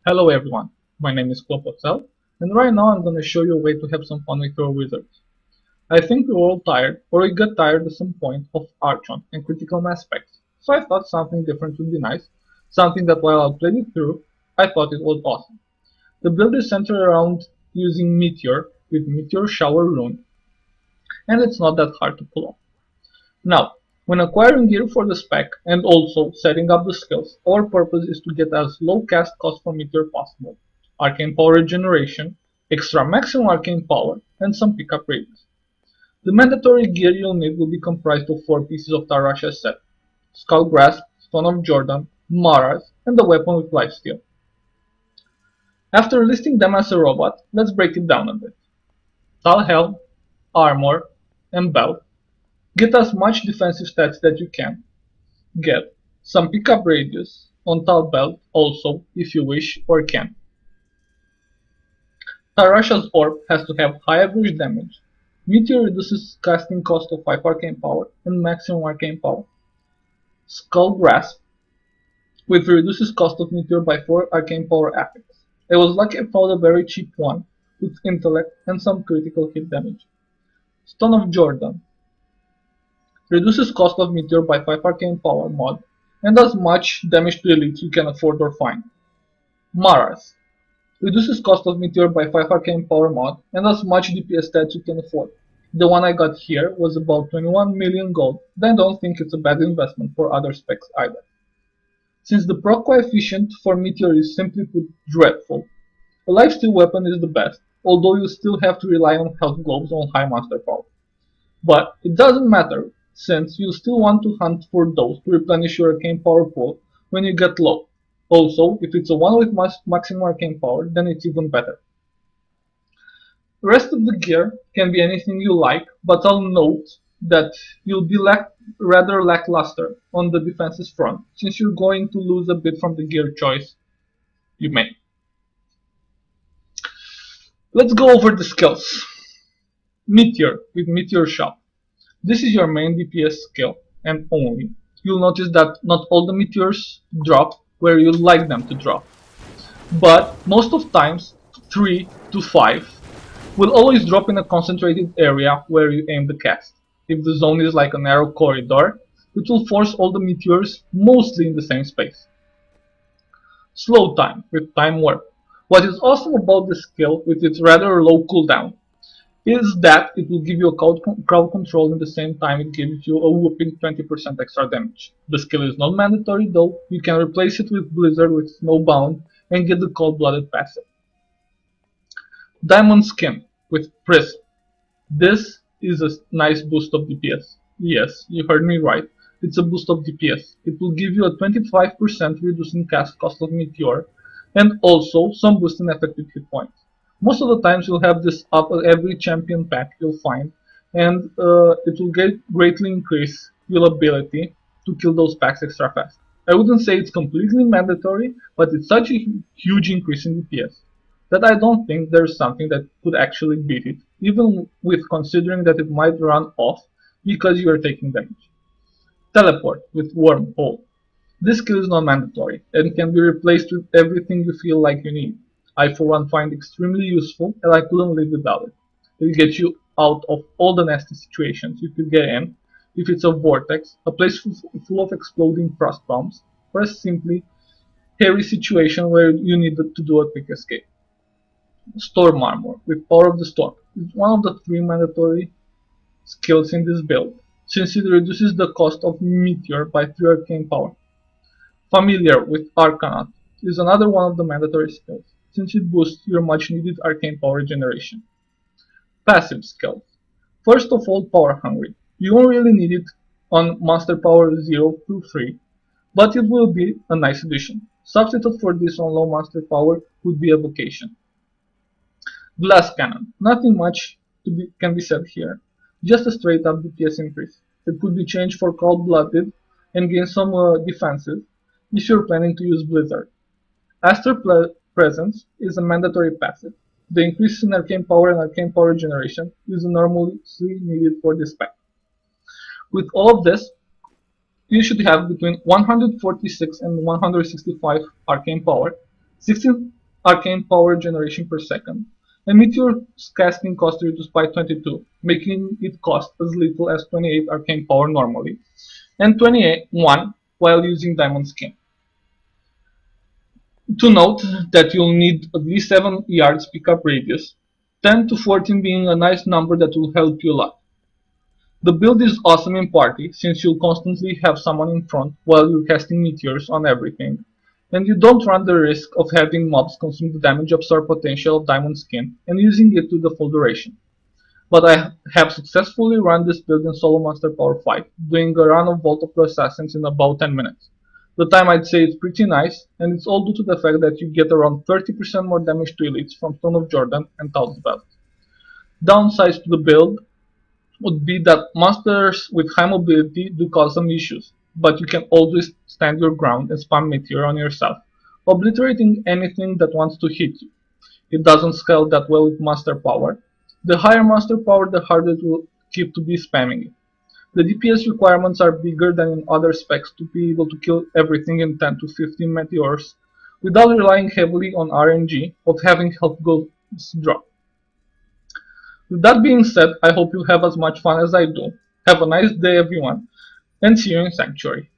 Hello everyone, my name is Klopotsel, and right now I'm gonna show you a way to have some fun with your wizards. I think we're all tired, or we got tired at some point, of Archon and critical mass specs, so I thought something different would be nice, something that while I played it through, I thought it was awesome. The build is centered around using Meteor with Meteor Shower Rune, and it's not that hard to pull off. Now, when acquiring gear for the spec and also setting up the skills, our purpose is to get as low cast cost for Meteor possible, arcane power regeneration, extra maximum arcane power, and some pickup radius. The mandatory gear you'll need will be comprised of 4 pieces of Tarasha's set: Skull Grasp, Stone of Jordan, Maras, and the weapon with lifesteal. After listing them as a robot, let's break it down a bit. Tal Helm, Armor, and Belt. Get as much defensive stats that you can. Get some pickup radius on Tal Belt also if you wish or can. Tarasha's Orb has to have high average damage. Meteor reduces casting cost of 5 arcane power and maximum arcane power. Skull Grasp, which reduces cost of Meteor by 4 arcane power affix. I was lucky I found a very cheap one with intellect and some critical hit damage. Stone of Jordan reduces cost of Meteor by 5 arcane power mod and does much damage to elites you can afford or find. Maras reduces cost of Meteor by 5 arcane power mod and as much DPS stats you can afford. The one I got here was about 21 million gold, but I don't think it's a bad investment for other specs either. Since the proc coefficient for Meteor is simply put dreadful, a lifesteal weapon is the best, although you still have to rely on health globes on high monster power. But it doesn't matter, since you still want to hunt for those to replenish your arcane power pool when you get low. Also, if it's a one with maximum arcane power, then it's even better. The rest of the gear can be anything you like, but I'll note that you'll be rather lackluster on the defenses front, since you're going to lose a bit from the gear choice you made. Let's go over the skills. Meteor with Meteor Shop. This is your main DPS skill, and only. You'll notice that not all the meteors drop where you'd like them to drop, but most of times 3 to 5 will always drop in a concentrated area where you aim the cast. If the zone is like a narrow corridor, it will force all the meteors mostly in the same space. Slow time with Time Warp. What is awesome about this skill with its rather low cooldown is that it will give you a crowd control in the same time it gives you a whooping 20% extra damage. The skill is not mandatory though, you can replace it with Blizzard with Snowbound and get the cold-blooded passive. Diamond Skin with Prism. This is a nice boost of DPS. Yes, you heard me right, it's a boost of DPS. It will give you a 25% reduce in cast cost of Meteor and also some boost in effective hit points. Most of the times you'll have this up at every champion pack you'll find, and it will greatly increase your ability to kill those packs extra fast. I wouldn't say it's completely mandatory, but it's such a huge increase in DPS that I don't think there's something that could actually beat it, even with considering that it might run off because you are taking damage. Teleport with Wormhole. This skill is not mandatory and can be replaced with everything you feel like you need. I for one find extremely useful and I couldn't live without it. It will get you out of all the nasty situations you could get in, if it's a vortex, a place full of exploding frost bombs, or a simply hairy situation where you need to do a quick escape. Storm Armor with Power of the Storm is one of the 3 mandatory skills in this build, since it reduces the cost of Meteor by 3 arcane power. Familiar with Arcanaut is another one of the mandatory skills, since it boosts your much needed arcane power regeneration. Passive skills. First of all, Power Hungry. You won't really need it on monster power 0 through 3, but it will be a nice addition. Substitute for this on low monster power would be Evocation. Glass Cannon. Nothing much can be said here, just a straight up DPS increase. It could be changed for cold-blooded and gain some defensive if you're planning to use Blizzard. Astral Presence is a mandatory passive. The increase in arcane power and arcane power generation is enormously needed for this pack. With all of this, you should have between 146 and 165 arcane power, 16 arcane power generation per second, and Meteor's casting cost reduced by 22, making it cost as little as 28 arcane power normally, and 21 while using Diamond Skin. To note that you'll need at least 7 yards pickup radius, 10 to 14 being a nice number that will help you a lot. The build is awesome in party since you'll constantly have someone in front while you're casting meteors on everything, and you don't run the risk of having mobs consume the damage absorb potential of Diamond Skin and using it to the full duration. But I have successfully run this build in Solo Monster Power 5, doing a run of Vault of the Assassins in about 10 minutes. The time I'd say is pretty nice, and it's all due to the fact that you get around 30% more damage to elites from Stone of Jordan and Thousand Belt. Downsides to the build would be that monsters with high mobility do cause some issues, but you can always stand your ground and spam Meteor on yourself, obliterating anything that wants to hit you. It doesn't scale that well with monster power. The higher monster power, the harder it will keep to be spamming it. The DPS requirements are bigger than in other specs to be able to kill everything in 10 to 15 meteors without relying heavily on RNG of having health goals drop. With that being said, I hope you have as much fun as I do. Have a nice day everyone, and see you in Sanctuary.